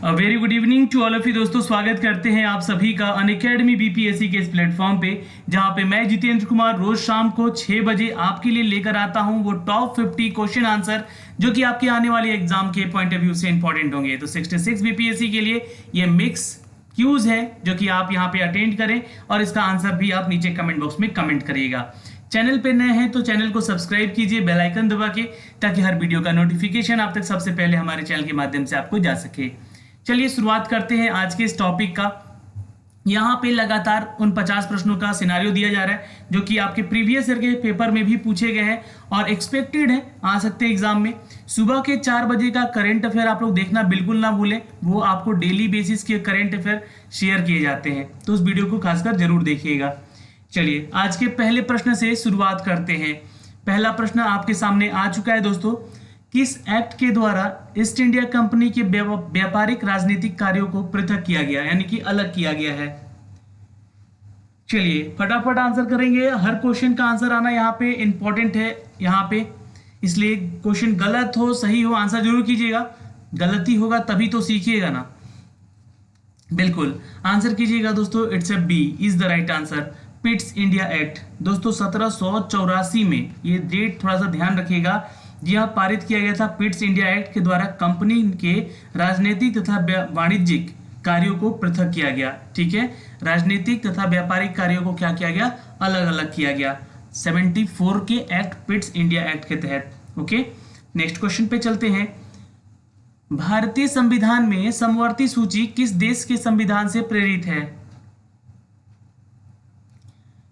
Very good evening to all of you दोस्तों, स्वागत करते हैं आप सभी का अनअकैडमी बीपीएससी के इस प्लेटफॉर्म पे, जहां पे मैं जितेंद्र कुमार रोज शाम को 6 बजे आपके लिए लेकर आता हूं वो टॉप 50 क्वेश्चन आंसर जो कि आपके आने वाले एग्जाम के पॉइंट ऑफ व्यू से इंपॉर्टेंट होंगे। तो 66 बीपीएससी के लिए ये मिक्स क्यूज है जो कि आप यहाँ पे अटेंड करें और इसका आंसर भी आप नीचे कमेंट बॉक्स में कमेंट करिएगा। चैनल पे नए हैं तो चैनल को सब्सक्राइब कीजिए बेल आइकन दबा के, ताकि हर वीडियो का नोटिफिकेशन आप तक सबसे पहले हमारे चैनल के माध्यम से आपको जा सके। चलिए शुरुआत करते हैं आज के इस टॉपिक का। यहाँ पे लगातार उन 50 प्रश्नों का सिनारियो दिया जा रहा है जो कि आपके प्रीवियस ईयर के पेपर में भी पूछे गए हैं और एक्सपेक्टेड है आ सकते हैं एग्जाम में। सुबह के 4 बजे का करंट अफेयर आप लोग देखना बिल्कुल ना भूलें, वो आपको डेली बेसिस के करंट अफेयर शेयर किए जाते हैं, तो उस वीडियो को खासकर जरूर देखिएगा। चलिए आज के पहले प्रश्न से शुरुआत करते हैं। पहला प्रश्न आपके सामने आ चुका है दोस्तों। किस एक्ट के द्वारा ईस्ट इंडिया कंपनी के व्यापारिक राजनीतिक कार्यों को पृथक किया गया, यानी कि अलग किया गया है? चलिए फटाफट आंसर करेंगे। हर क्वेश्चन का आंसर आना यहाँ पे इंपॉर्टेंट है यहाँ पे, इसलिए क्वेश्चन गलत हो सही हो आंसर जरूर कीजिएगा। गलती होगा तभी तो सीखिएगा ना। बिल्कुल आंसर कीजिएगा दोस्तों। It's B is the right answer, Pitt's India Act. दोस्तों 1784 में, ये डेट थोड़ा सा ध्यान रखिएगा, जी हाँ, पारित किया गया था। पिट्स इंडिया एक्ट के द्वारा कंपनी के राजनीतिक तथा वाणिज्यिक कार्यों को पृथक किया गया। ठीक है, राजनीतिक तथा व्यापारिक कार्यों को क्या किया गया, अलग अलग किया गया 74 के एक्ट, पिट्स इंडिया एक्ट के तहत। ओके, नेक्स्ट क्वेश्चन पे चलते हैं। भारतीय संविधान में समवर्ती सूची किस देश के संविधान से प्रेरित है?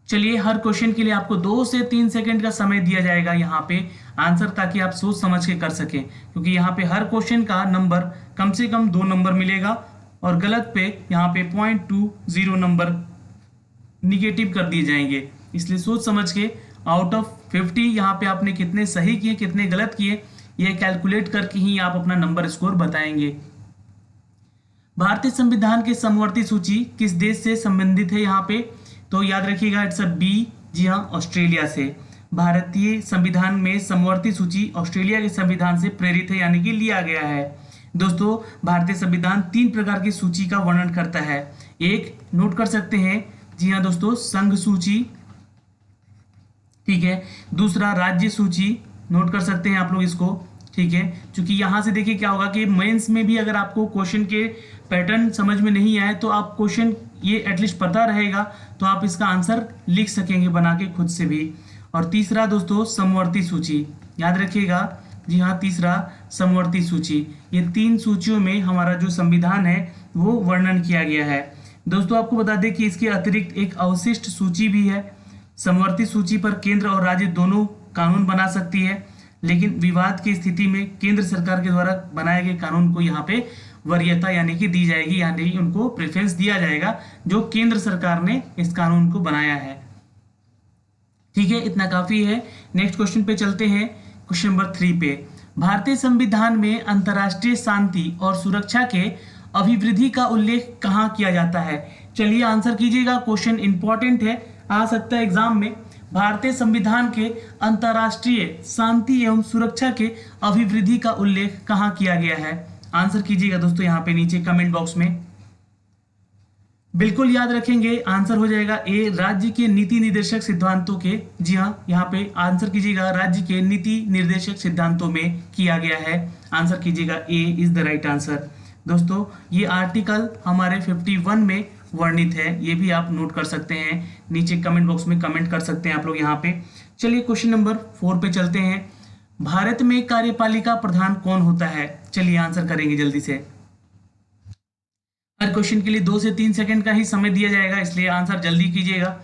चलिए हर क्वेश्चन के लिए आपको 2 से 3 सेकंड का समय दिया जाएगा यहाँ पे आंसर, ताकि आप सोच समझ के कर सकें, क्योंकि यहाँ पे हर क्वेश्चन का नंबर कम से कम 2 नंबर मिलेगा और गलत पे यहाँ पे 0.20 नंबर निगेटिव कर दिए जाएंगे। इसलिए सोच समझ के आउट ऑफ 50 यहाँ पे आपने कितने सही किए कितने गलत किए, ये कैलकुलेट करके ही आप अपना नंबर स्कोर बताएंगे। भारतीय संविधान की समवर्ती सूची किस देश से संबंधित है यहाँ पे? तो याद रखिएगा इट्स बी, जी हाँ, ऑस्ट्रेलिया से। भारतीय संविधान में समवर्ती सूची ऑस्ट्रेलिया के संविधान से प्रेरित है, यानी कि लिया गया है। दोस्तों भारतीय संविधान 3 प्रकार की सूची का वर्णन करता है। एक नोट कर सकते हैं, जी हाँ दोस्तों, संघ सूची, ठीक है। दूसरा राज्य सूची, नोट कर सकते हैं आप लोग इसको, ठीक है। क्योंकि यहां से देखिए क्या होगा कि मेंस में भी अगर आपको क्वेश्चन के पैटर्न समझ में नहीं आए तो आप क्वेश्चन ये एटलीस्ट पता रहेगा तो आप इसका आंसर लिख सकेंगे बना के खुद से भी। और तीसरा दोस्तों समवर्ती सूची, याद रखिएगा, जी हाँ, तीसरा समवर्ती सूची। ये 3 सूचियों में हमारा जो संविधान है वो वर्णन किया गया है। दोस्तों आपको बता दें कि इसके अतिरिक्त एक अवशिष्ट सूची भी है। समवर्ती सूची पर केंद्र और राज्य दोनों कानून बना सकती है, लेकिन विवाद की स्थिति में केंद्र सरकार के द्वारा बनाए गए कानून को यहाँ पे वरीयता यानी कि दी जाएगी, यानी उनको प्रेफरेंस दिया जाएगा जो केंद्र सरकार ने इस कानून को बनाया है। ठीक है, इतना काफी है। नेक्स्ट क्वेश्चन पे चलते हैं, क्वेश्चन नंबर 3 पे। भारतीय संविधान में अंतर्राष्ट्रीय शांति और सुरक्षा के अभिवृद्धि का उल्लेख कहाँ किया जाता है? चलिए आंसर कीजिएगा, क्वेश्चन इंपॉर्टेंट है, आ सकता है एग्जाम में। भारतीय संविधान के अंतर्राष्ट्रीय शांति एवं सुरक्षा के अभिवृद्धि का उल्लेख कहाँ किया गया है? आंसर कीजिएगा दोस्तों यहाँ पे नीचे कमेंट बॉक्स में। बिल्कुल याद रखेंगे, आंसर हो जाएगा ए, राज्य के नीति निर्देशक सिद्धांतों के। जी हाँ, यहाँ पे आंसर कीजिएगा, राज्य के नीति निर्देशक सिद्धांतों में किया गया है। आंसर कीजिएगा ए इज द राइट आंसर। दोस्तों ये आर्टिकल हमारे 51 में वर्णित है, ये भी आप नोट कर सकते हैं, नीचे कमेंट बॉक्स में कमेंट कर सकते हैं आप लोग यहाँ पे। चलिए क्वेश्चन नंबर 4 पे चलते हैं। भारत में कार्यपालिका प्रधान कौन होता है? चलिए आंसर करेंगे जल्दी से। हर क्वेश्चन के लिए 2 से 3 सेकंड का ही समय दिया जाएगा, इसलिए आंसर जल्दी कीजिएगा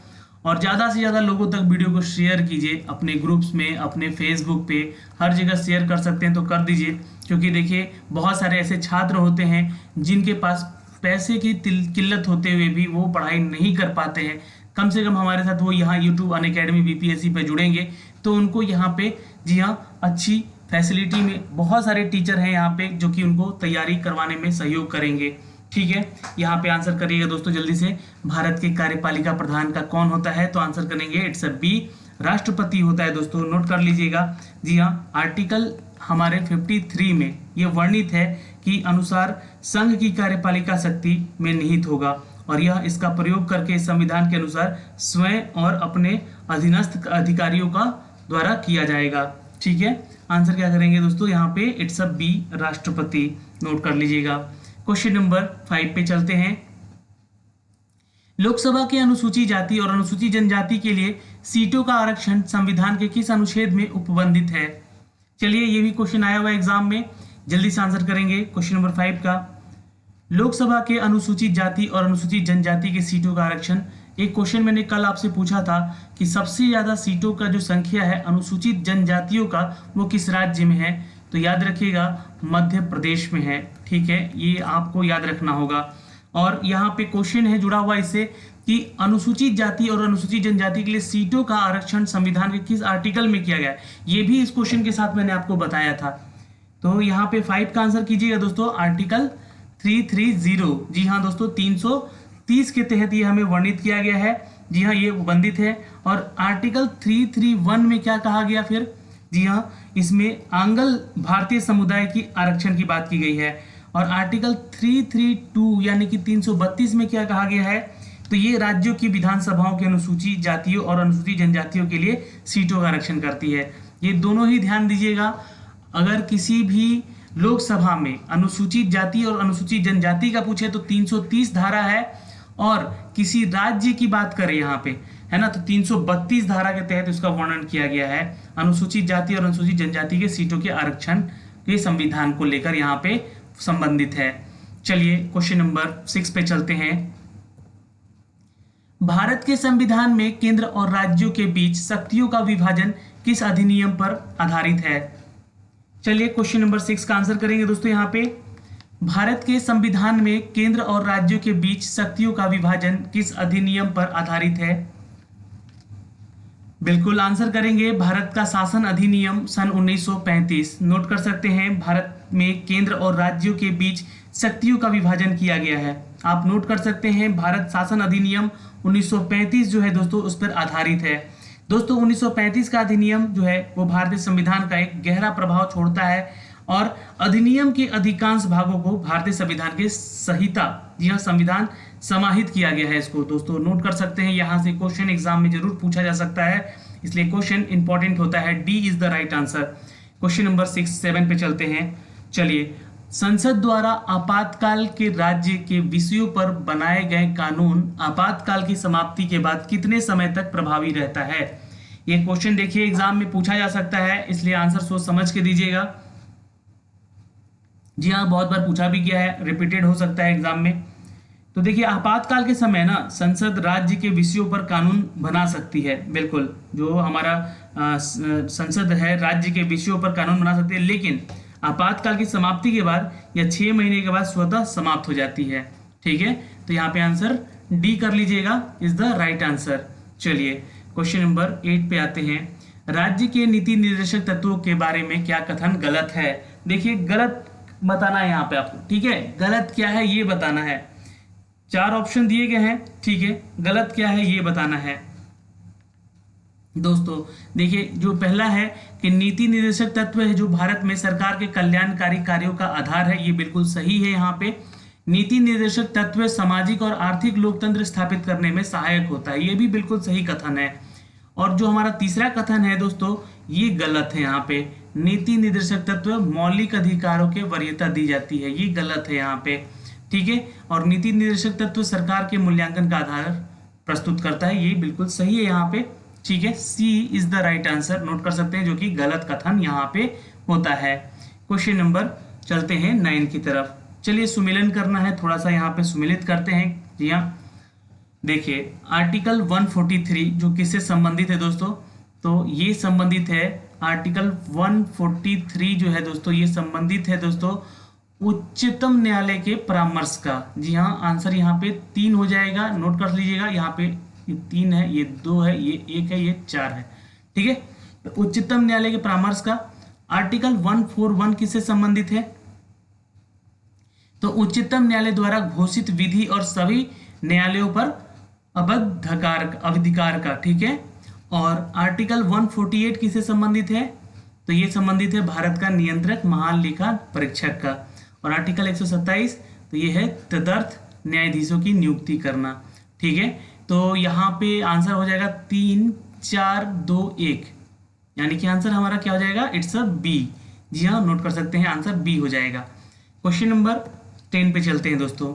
और ज्यादा से ज्यादा लोगों तक वीडियो को शेयर कीजिए, अपने ग्रुप्स में, अपने फेसबुक पे, हर जगह शेयर कर सकते हैं तो कर दीजिए। क्योंकि देखिए बहुत सारे ऐसे छात्र होते हैं जिनके पास पैसे की किल्लत होते हुए भी वो पढ़ाई नहीं कर पाते हैं। कम से कम हमारे साथ वो यहाँ यूट्यूब अनअकैडमी बीपीएससी पे जुड़ेंगे तो उनको यहाँ पे, जी हाँ, अच्छी फैसिलिटी में बहुत सारे टीचर हैं यहाँ पे जो कि उनको तैयारी करवाने में सहयोग करेंगे। ठीक है, यहाँ पे आंसर करिएगा दोस्तों जल्दी से। भारत के कार्यपालिका प्रधान का कौन होता है? तो आंसर करेंगे इट्स बी, राष्ट्रपति होता है। दोस्तों नोट कर लीजिएगा, जी हाँ, आर्टिकल हमारे 53 में ये वर्णित है के अनुसार संघ की कार्यपालिका शक्ति में निहित होगा और यह इसका प्रयोग करके संविधान के अनुसार स्वयं और अपने अधीनस्थ अधिकारियों का द्वारा किया जाएगा। ठीक है, आंसर क्या करेंगे दोस्तों यहाँ पे? इट्स अ बी, राष्ट्रपति। नोट कर लीजिएगा। क्वेश्चन नंबर 5 पे चलते हैं। लोकसभा के अनुसूचित जाति और अनुसूचित जनजाति के लिए सीटों का आरक्षण संविधान के किस अनुच्छेद में उपबंधित है? चलिए, ये भी क्वेश्चन आया हुआ है एग्जाम में, जल्दी से आंसर करेंगे। क्वेश्चन नंबर 5 का, लोकसभा के अनुसूचित जाति और अनुसूचित जनजाति के सीटों का आरक्षण। एक क्वेश्चन मैंने कल आपसे पूछा था कि सबसे ज्यादा सीटों का जो संख्या है अनुसूचित जनजातियों का वो किस राज्य में है? तो याद रखिएगा मध्य प्रदेश में है। ठीक है, ये आपको याद रखना होगा। और यहाँ पे क्वेश्चन है जुड़ा हुआ इससे कि अनुसूचित जाति और अनुसूचित जनजाति के लिए सीटों का आरक्षण संविधान के किस आर्टिकल में किया गया है? ये भी इस क्वेश्चन के साथ मैंने आपको बताया था। तो यहाँ पे 5 का आंसर कीजिएगा दोस्तों, आर्टिकल 330। जी हाँ दोस्तों, 330 के तहत ये हमें वर्णित किया गया है। जी हाँ, ये उपबंधित है। और आर्टिकल 331 में क्या कहा गया फिर? जी हाँ, इसमें आंग्ल भारतीय समुदाय की आरक्षण की बात की गई है। और आर्टिकल 332 यानी कि 332 में क्या कहा गया है? तो ये राज्यों की विधानसभाओं के अनुसूचित जातियों और अनुसूचित जनजातियों के लिए सीटों का आरक्षण करती है। ये दोनों ही ध्यान दीजिएगा। अगर किसी भी लोकसभा में अनुसूचित जाति और अनुसूचित जनजाति का पूछे तो 330 धारा है, और किसी राज्य की बात करें यहाँ पे, है ना, तो 332 धारा के तहत उसका वर्णन किया गया है। अनुसूचित जाति और अनुसूचित जनजाति के सीटों के आरक्षण के संविधान को लेकर यहाँ पे संबंधित है। चलिए क्वेश्चन नंबर 6 पे चलते हैं। भारत के संविधान में केंद्र और राज्यों के बीच शक्तियों का विभाजन किस अधिनियम पर आधारित है? चलिए क्वेश्चन नंबर 6 का आंसर करेंगे दोस्तों यहाँ पे। भारत के संविधान में केंद्र और राज्यों के बीच शक्तियों का विभाजन किस अधिनियम पर आधारित है? बिल्कुल आंसर करेंगे भारत का शासन अधिनियम सन 1935। नोट कर सकते हैं, भारत में केंद्र और राज्यों के बीच शक्तियों का विभाजन किया गया है। आप नोट कर सकते हैं भारत शासन अधिनियम 1935 जो है दोस्तों उस पर आधारित है। दोस्तों 1935 का अधिनियम जो है वो भारतीय संविधान का एक गहरा प्रभाव छोड़ता है और अधिनियम के अधिकांश भागों को भारतीय संविधान के संहिता, जी हाँ, संविधान समाहित किया गया है। इसको दोस्तों नोट कर सकते हैं, यहाँ से क्वेश्चन एग्जाम में जरूर पूछा जा सकता है, इसलिए क्वेश्चन इंपॉर्टेंट होता है। D is the right answer. Question number 7 पे चलते हैं। चलिए, संसद द्वारा आपातकाल के राज्य के विषयों पर बनाए गए कानून आपातकाल की समाप्ति के बाद कितने समय तक प्रभावी रहता है? ये क्वेश्चन देखिए एग्जाम में पूछा जा सकता है, इसलिए आंसर सोच समझ के दीजिएगा। जी हाँ, बहुत बार पूछा भी गया है, रिपीटेड हो सकता है एग्जाम में। तो देखिए आपातकाल के समय ना संसद राज्य के विषयों पर कानून बना सकती है। बिल्कुल, जो हमारा संसद है राज्य के विषयों पर कानून बना सकती है, लेकिन आपातकाल की समाप्ति के बाद या 6 महीने के बाद स्वतः समाप्त हो जाती है। ठीक है, तो यहाँ पे आंसर डी कर लीजिएगा, इज द राइट आंसर। चलिए क्वेश्चन नंबर 8 पे आते हैं। राज्य के नीति निर्देशक तत्वों के बारे में क्या कथन गलत है? देखिए गलत बताना है यहाँ पे आपको। ठीक है, गलत क्या है ये बताना है। 4 ऑप्शन दिए गए हैं। ठीक है, गलत क्या है ये बताना है दोस्तों। देखिए जो पहला है कि नीति निर्देशक तत्व है जो भारत में सरकार के कल्याणकारी कार्यों का आधार है, ये बिल्कुल सही है। यहाँ पे नीति निर्देशक तत्व सामाजिक और आर्थिक लोकतंत्र स्थापित करने में सहायक होता है, ये भी बिल्कुल सही कथन है। और जो हमारा तीसरा कथन है दोस्तों ये गलत है। यहाँ पे नीति निर्देशक तत्व मौलिक अधिकारों के वरीयता दी जाती है, ये गलत है यहाँ पे। ठीक है, और नीति निर्देशक तत्व सरकार के मूल्यांकन का आधार प्रस्तुत करता है, ये बिल्कुल सही है यहाँ पे। ठीक है, C is the right answer note कर सकते हैं, जो कि गलत कथन यहाँ पे होता है। क्वेश्चन नंबर चलते हैं 9 की तरफ। चलिए सुमेलन करना है, थोड़ा सा यहाँ पे सुमेलित करते हैं। जी हाँ, देखिए आर्टिकल 143 जो किससे संबंधित है दोस्तों? तो ये संबंधित है आर्टिकल 143 जो है दोस्तों, ये संबंधित है दोस्तों उच्चतम न्यायालय के परामर्श का। जी हाँ, आंसर यहाँ पे 3 हो जाएगा, नोट कर लीजिएगा। यहाँ पे ये 3 है, ये 2 है, ये 1 है, ये 4 है। ठीक है, तो उच्चतम न्यायालय के परामर्श का आर्टिकल 141 किससे संबंधित है? तो उच्चतम न्यायालय द्वारा घोषित विधि और सभी न्यायालयों पर अधिकार का। ठीक है, और आर्टिकल 148 किससे संबंधित है? तो ये संबंधित है भारत का नियंत्रक महालेखा परीक्षक का। और आर्टिकल 127 तो ये है तदर्थ न्यायाधीशों की नियुक्ति करना। ठीक है, तो यहाँ पे आंसर हो जाएगा 3 4 2 1, यानी कि आंसर हमारा क्या हो जाएगा, इट्स अ बी। जी हाँ, नोट कर सकते हैं, आंसर बी हो जाएगा। क्वेश्चन नंबर 10 पे चलते हैं दोस्तों।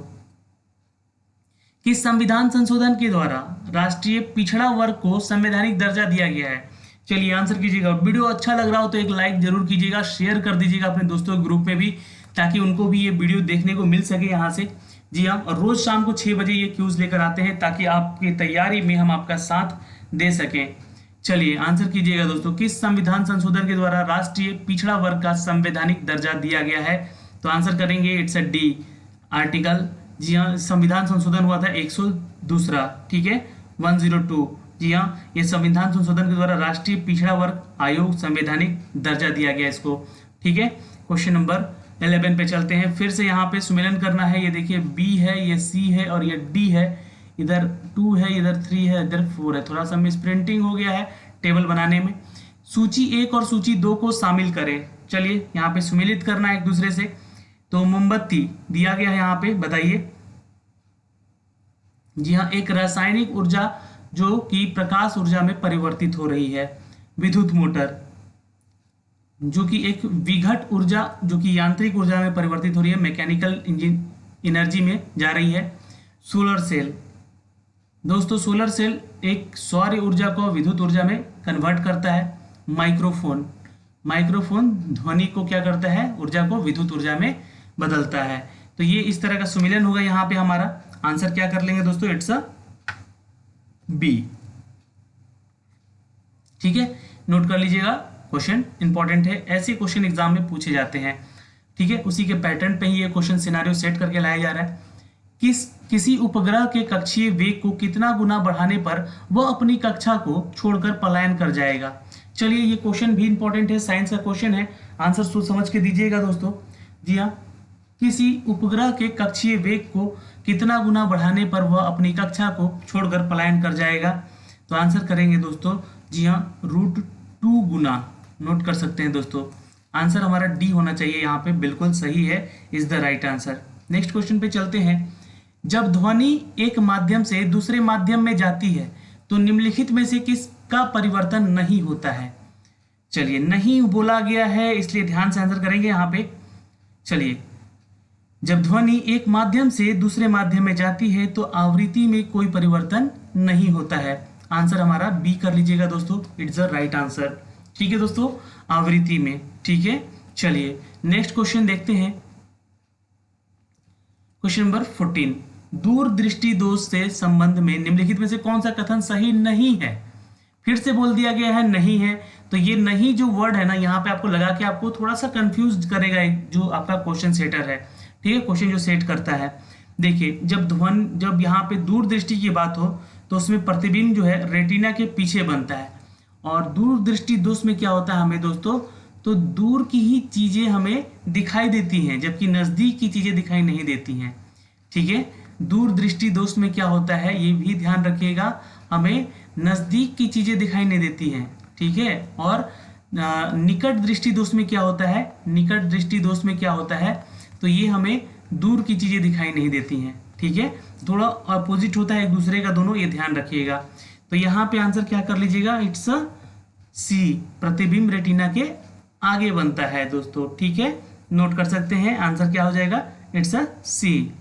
किस संविधान संशोधन के द्वारा राष्ट्रीय पिछड़ा वर्ग को संवैधानिक दर्जा दिया गया है? चलिए आंसर कीजिएगा। वीडियो अच्छा लग रहा हो तो एक लाइक जरूर कीजिएगा, शेयर कर दीजिएगा अपने दोस्तों के ग्रुप में भी, ताकि उनको भी ये वीडियो देखने को मिल सके यहाँ से। जी हाँ, और रोज शाम को 6 बजे ये क्यूज लेकर आते हैं ताकि आपकी तैयारी में हम आपका साथ दे सकें। चलिए आंसर कीजिएगा दोस्तों। किस संविधान संशोधन के द्वारा राष्ट्रीय पिछड़ा वर्ग का संवैधानिक दर्जा दिया गया है? तो आंसर करेंगे इट्स अ डी, आर्टिकल। जी हाँ, संविधान संशोधन हुआ था 102, ठीक है, 102। जी हाँ, ये संविधान संशोधन के द्वारा राष्ट्रीय पिछड़ा वर्ग आयोग संवैधानिक दर्जा दिया गया इसको। ठीक है, क्वेश्चन नंबर 11 पे चलते हैं। फिर से यहाँ पे सुमेलन करना है। ये देखिए बी है, ये सी है और ये डी है, इधर 2 है, इधर 3 है, इधर 4 है। थोड़ा सा मिसप्रिंटिंग हो गया है टेबल बनाने में। सूची 1 और सूची 2 को शामिल करें। चलिए यहाँ पे सुमेलित करना है एक दूसरे से। तो मोमबत्ती दिया गया है यहाँ पे, बताइए। जी हाँ, एक रासायनिक ऊर्जा जो कि प्रकाश ऊर्जा में परिवर्तित हो रही है। विद्युत मोटर जो कि एक विघट ऊर्जा जो कि यांत्रिक ऊर्जा में परिवर्तित हो रही है, मैकेनिकल इंजन एनर्जी में जा रही है। सोलर सेल दोस्तों, सोलर सेल एक सौर ऊर्जा को विद्युत ऊर्जा में कन्वर्ट करता है। माइक्रोफोन, माइक्रोफोन ध्वनि को क्या करता है, ऊर्जा को विद्युत ऊर्जा में बदलता है। तो ये इस तरह का सुमेलन होगा। यहाँ पे हमारा आंसर क्या कर लेंगे दोस्तों, इट्स अ बी। ठीक है, नोट कर लीजिएगा, क्वेश्चन इंपॉर्टेंट है, ऐसे क्वेश्चन एग्जाम में पूछे जाते हैं। ठीक है, उसी के पैटर्न पे ही ये क्वेश्चन सिनेरियो सेट करके लाया जा रहा है। किसी उपग्रह के कक्षीय वेग को कितना गुना बढ़ाने पर वह अपनी कक्षा को छोड़कर पलायन कर जाएगा? चलिए ये क्वेश्चन भी इंपॉर्टेंट है, साइंस का क्वेश्चन है, आंसर सोच समझ के दीजिएगा दोस्तों। जी हाँ, किसी उपग्रह के कक्षीय वेग को कितना गुना बढ़ाने पर वह अपनी कक्षा को छोड़कर पलायन कर जाएगा? तो आंसर करेंगे दोस्तों, जी हाँ, √2 गुना। नोट कर सकते हैं दोस्तों, आंसर हमारा डी होना चाहिए, यहाँ पे बिल्कुल सही है, is the right answer. Next question पे चलते हैं। जब ध्वनि एक माध्यम से दूसरे माध्यम में जाती है तो निम्नलिखित में से किसका परिवर्तन नहीं होता है? चलिए नहीं बोला गया है, इसलिए ध्यान से आंसर करेंगे यहाँ पे। चलिए, जब ध्वनि एक माध्यम से दूसरे माध्यम में जाती है तो आवृत्ति में कोई परिवर्तन नहीं होता है। आंसर हमारा बी कर लीजिएगा दोस्तों, इट्स द राइट आंसर। ठीक है दोस्तों, आवृत्ति में। ठीक है, चलिए नेक्स्ट क्वेश्चन देखते हैं। क्वेश्चन नंबर 14, दूरदृष्टि दोष से संबंध में निम्नलिखित में से कौन सा कथन सही नहीं है? फिर से बोल दिया गया है नहीं है। तो ये नहीं जो वर्ड है ना, यहाँ पे आपको लगा के आपको थोड़ा सा कंफ्यूज करेगा जो आपका क्वेश्चन सेटर है। ठीक है, क्वेश्चन जो सेट करता है। देखिए, जब यहाँ पे दूरदृष्टि की बात हो तो उसमें प्रतिबिंब जो है रेटिना के पीछे बनता है, और दूरदृष्टि दोष में क्या होता है हमें दोस्तों, तो दूर की ही चीजें हमें दिखाई देती हैं जबकि नजदीक की चीजें दिखाई नहीं देती हैं। ठीक है, दूरदृष्टि दोष में क्या होता है ये भी ध्यान रखिएगा, हमें नजदीक की चीजें दिखाई नहीं देती हैं। ठीक है, और निकट दृष्टि दोष में क्या होता है, निकट दृष्टि दोष में क्या होता है, तो ये हमें दूर की चीजें दिखाई नहीं देती हैं। ठीक है, थोड़ा अपोजिट होता है एक दूसरे का दोनों, ये ध्यान रखिएगा। तो यहाँ पे आंसर क्या कर लीजिएगा, इट्स अ सी, प्रतिबिंब रेटिना के आगे बनता है दोस्तों। ठीक है, नोट कर सकते हैं, आंसर क्या हो जाएगा, इट्स अ सी।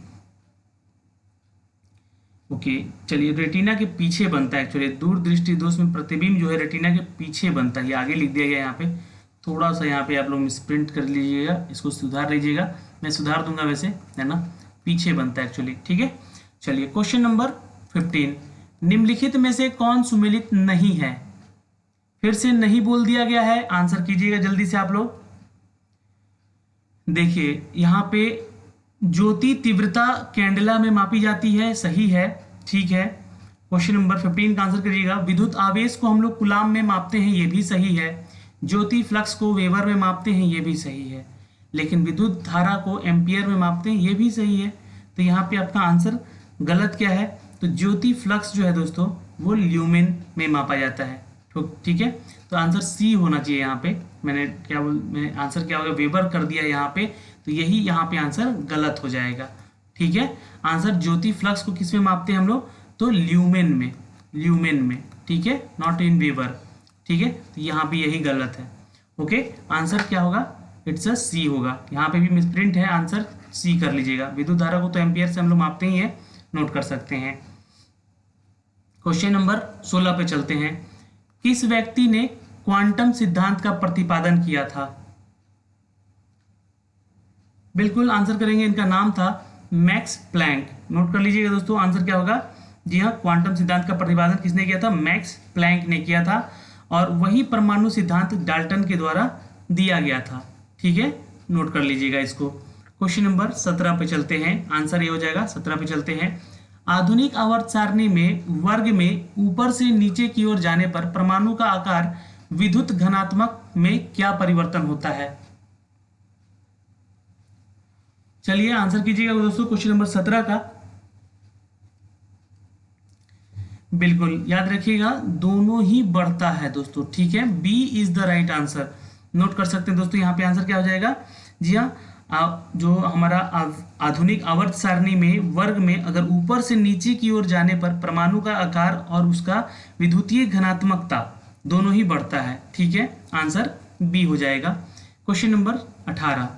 ओके, चलिए रेटिना के पीछे बनता है एक्चुअली, दूरदृष्टि दोष में प्रतिबिंब जो है रेटिना के पीछे बनता है, ये आगे लिख दिया गया यहाँ पे। थोड़ा सा यहाँ पे आप लोग मिसप्रिंट कर लीजिएगा, इसको सुधार लीजिएगा, मैं सुधार दूंगा वैसे, है ना, पीछे बनता है एक्चुअली। ठीक है, चलिए क्वेश्चन नंबर 15, निम्नलिखित में से कौन सुमेलित नहीं है? फिर से नहीं बोल दिया गया है, आंसर कीजिएगा जल्दी से आप लोग। देखिए यहाँ पे ज्योति तीव्रता कैंडेला में मापी जाती है, सही है। ठीक है, क्वेश्चन नंबर 15 का आंसर करिएगा। विद्युत आवेश को हम लोग कूलाम में मापते हैं, ये भी सही है। ज्योति फ्लक्स को वेबर में मापते हैं, ये भी सही है। लेकिन विद्युत धारा को एम्पियर में मापते हैं, ये भी सही है। तो यहाँ पे आपका आंसर गलत क्या है, तो ज्योति फ्लक्स जो है दोस्तों वो ल्यूमेन में मापा जाता है। ठीक है, तो आंसर सी होना चाहिए। यहाँ पे मैंने आंसर क्या होगा, वेबर कर दिया यहाँ पे, तो यही यहाँ पे आंसर गलत हो जाएगा। ठीक है, आंसर ज्योति फ्लक्स को किस में मापते हैं हम लोग, तो ल्यूमेन में, ल्यूमेन में। ठीक है, नॉट इन वेबर। ठीक है, तो यहाँ पे यही गलत है। ओके, आंसर क्या होगा, इट्स अ सी होगा। यहाँ पे भी मिसप्रिंट है, आंसर सी कर लीजिएगा। विद्युत धारा को तो एम्पियर से हम लोग मापते ही हैं, नोट कर सकते हैं। क्वेश्चन नंबर 16 पे चलते हैं। किस व्यक्ति ने क्वांटम सिद्धांत का प्रतिपादन किया था? बिल्कुल आंसर करेंगे, इनका नाम था मैक्स प्लैंक। नोट कर लीजिएगा दोस्तों, आंसर क्या होगा, जी हाँ, क्वांटम सिद्धांत का प्रतिपादन किसने किया था, मैक्स प्लैंक ने किया था। और वही परमाणु सिद्धांत डाल्टन के द्वारा दिया गया था। ठीक है, नोट कर लीजिएगा इसको। क्वेश्चन नंबर 17 पे चलते हैं, आंसर ये हो जाएगा। 17 पे चलते हैं। आधुनिक आवर्त सारणी में वर्ग में ऊपर से नीचे की ओर जाने पर परमाणु का आकार विद्युत घनात्मक में क्या परिवर्तन होता है? चलिए आंसर कीजिएगा दोस्तों क्वेश्चन नंबर 17 का। बिल्कुल याद रखिएगा, दोनों ही बढ़ता है दोस्तों। ठीक है, B is the right answer. Note कर सकते हैं दोस्तों, यहाँ पे आंसर क्या हो जाएगा, जी हाँ, जो हमारा आधुनिक आवर्त सारणी में वर्ग में अगर ऊपर से नीचे की ओर जाने पर परमाणु का आकार और उसका विद्युतीय घनात्मकता दोनों ही बढ़ता है। ठीक है, आंसर बी हो जाएगा। Question number 18।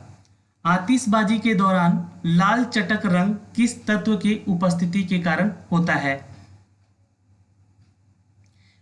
आतिशबाजी के दौरान लाल चटक रंग किस तत्व की उपस्थिति के कारण होता है?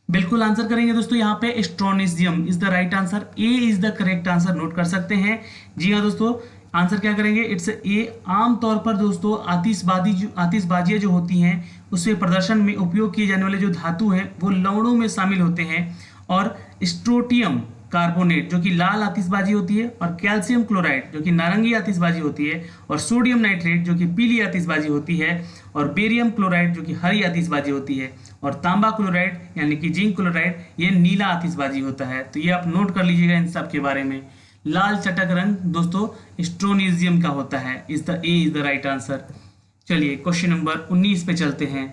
बिल्कुल आंसर करेंगे दोस्तों, यहाँ पे strontium is the right answer. A is the correct answer. Note कर सकते हैं। जी हाँ दोस्तों, आंसर क्या करेंगे, इट्स ए। आमतौर पर दोस्तों आतिशबाजियाँ जो होती हैं उसमें प्रदर्शन में उपयोग किए जाने वाले जो धातु हैं वो लवणों में शामिल होते हैं। और स्ट्रोटियम कार्बोनेट जो कि लाल आतिशबाजी होती है, और कैल्शियम क्लोराइड जो कि नारंगी आतिशबाजी होती है, और सोडियम नाइट्रेट जो कि पीली आतिशबाजी होती है, और बेरियम क्लोराइड जो कि हरी आतिशबाजी होती है, और तांबा क्लोराइड यानी कि जिंक क्लोराइड ये नीला आतिशबाजी होता है। तो ये आप नोट कर लीजिएगा इन सब के बारे में। लाल चटक रंग दोस्तों स्ट्रोनेशियम का होता है। Is the A is the right answer. चलिए क्वेश्चन नंबर 19 पे चलते हैं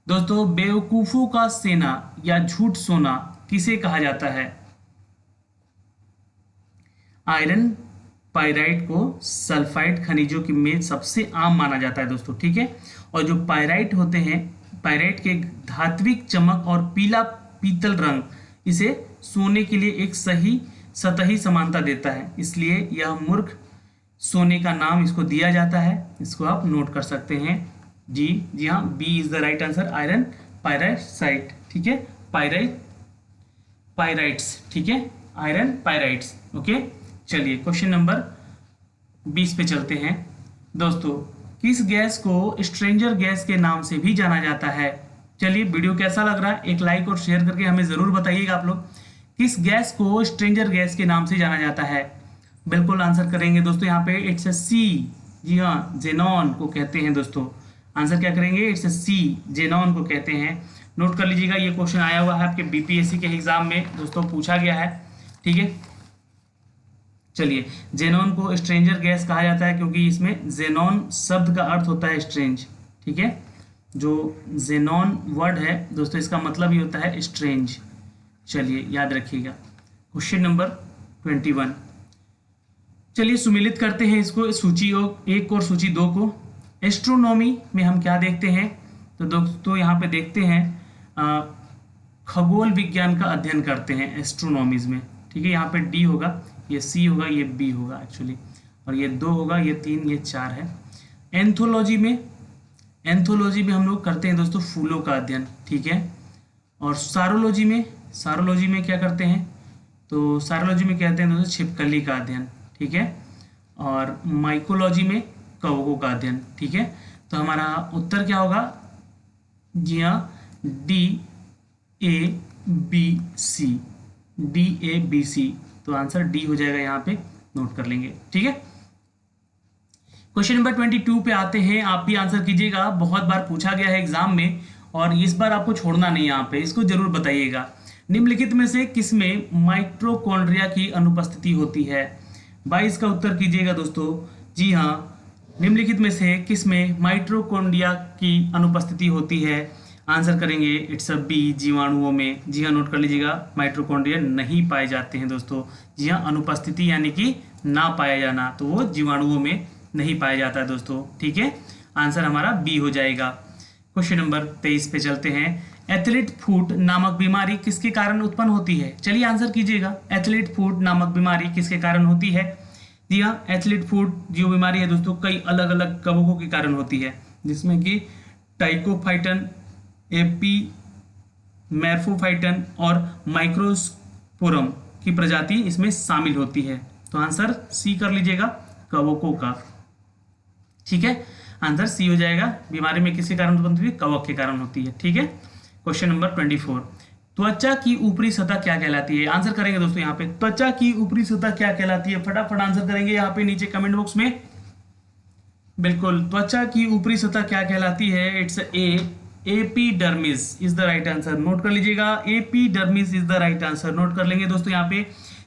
दोस्तों। बेवकूफों का सेना या झूठ सोना किसे कहा जाता है? आयरन पाइराइट को सल्फाइड खनिजों की में सबसे आम माना जाता है दोस्तों। ठीक है, और जो पाइराइट होते हैं, पाइराइट के धात्विक चमक और पीला पीतल रंग इसे सोने के लिए एक सही सतही समानता देता है, इसलिए यह मूर्ख सोने का नाम इसको दिया जाता है। इसको आप नोट कर सकते हैं। जी हाँ, B is the right answer, iron pyrite. ठीक है, पाइराइट्स। ठीक है, आयरन पाइराइट्स। ओके, चलिए क्वेश्चन नंबर 20 पे चलते हैं दोस्तों। किस गैस को स्ट्रेंजर गैस के नाम से भी जाना जाता है? चलिए वीडियो कैसा लग रहा है एक लाइक और शेयर करके हमें जरूर बताइएगा आप लोग। किस गैस को स्ट्रेंजर गैस के नाम से जाना जाता है? बिल्कुल आंसर करेंगे दोस्तों, यहाँ पे इट्स अ सी। जी हाँ, जेनॉन को कहते हैं दोस्तों। आंसर क्या करेंगे, इट्स अ सी, जेनॉन को कहते हैं। नोट कर लीजिएगा, ये क्वेश्चन आया हुआ है आपके बीपीएससी के एग्जाम में दोस्तों, पूछा गया है। ठीक है, चलिए, जेनॉन को स्ट्रेंजर गैस कहा जाता है क्योंकि इसमें जेनॉन शब्द का अर्थ होता है स्ट्रेंज। ठीक है, जो जेनॉन वर्ड है दोस्तों इसका मतलब ही होता है स्ट्रेंज। चलिए याद रखिएगा। Question number 21। चलिए सुमिलित करते हैं इसको, सूची 1 और सूची 2 को। एस्ट्रोनॉमी में हम क्या देखते हैं, तो दोस्तों यहाँ पे देखते हैं खगोल विज्ञान का अध्ययन करते हैं एस्ट्रोनॉमीज में। ठीक है, यहाँ पे डी होगा, ये सी होगा, ये बी होगा एक्चुअली, और ये 2 होगा, ये 3, ये 4 है। एंथोलॉजी में हम लोग करते हैं दोस्तों फूलों का अध्ययन। ठीक है, और सारोलॉजी में क्या करते हैं, तो सारोलॉजी में कहते हैं दोस्तों छिपकली का अध्ययन। ठीक है, और माइकोलॉजी में कवकों का अध्ययन। ठीक है, तो हमारा उत्तर क्या होगा, जी हाँ, डी ए बी सी। तो आंसर डी हो जाएगा, यहाँ पे नोट कर लेंगे। ठीक है, क्वेश्चन नंबर 22 पे आते हैं। आप भी आंसर कीजिएगा, बहुत बार पूछा गया है एग्जाम में और इस बार आपको छोड़ना नहीं, यहाँ पे इसको जरूर बताइएगा। निम्नलिखित में से किसमें माइटोकॉन्ड्रिया की अनुपस्थिति होती है? 22 का उत्तर कीजिएगा दोस्तों। जी हाँ, निम्नलिखित में से किसमें माइटोकॉन्ड्रिया की अनुपस्थिति होती है? आंसर करेंगे इट्स अ बी, जीवाणुओं में। जी हाँ, नोट कर लीजिएगा, माइटोकॉन्ड्रिया नहीं पाए जाते हैं दोस्तों। जी हाँ, अनुपस्थिति यानी कि ना पाया जाना, तो वो जीवाणुओं में नहीं पाया जाता है दोस्तों। ठीक है, आंसर हमारा बी हो जाएगा। क्वेश्चन नंबर 23 पे चलते हैं। एथलीट फुट नामक बीमारी किसके कारण उत्पन्न होती है? चलिए आंसर कीजिएगा। एथलीट फुट नामक बीमारी किसके कारण होती है? जी हाँ, एथलीट फुट जो बीमारी है दोस्तों कई अलग अलग कवकों के कारण होती है, जिसमें कि टाइकोफाइटन, एपी मैर्फोफाइटन और माइक्रोस्पोरम की प्रजाति इसमें शामिल होती है। तो आंसर सी कर लीजिएगा, कवकों का। ठीक है, आंसर सी हो जाएगा। बीमारी में किसके कारण उत्पन्न होती है? कवक के कारण होती है। ठीक है, क्वेश्चन नंबर 24। त्वचा की ऊपरी सतह क्या कहलाती है? आंसर करेंगे दोस्तों यहाँ पे, त्वचा की ऊपरी सतह क्या कहलाती है? फटाफट आंसर करेंगे यहाँ पे नीचे कमेंट बॉक्स में। बिल्कुल, त्वचा की ऊपरी सतह क्या कहलाती है? It's epidermis is the right answer. Note कर लीजिएगा, epidermis is the right answer. Note कर लेंगे दोस्तों। यहाँ पे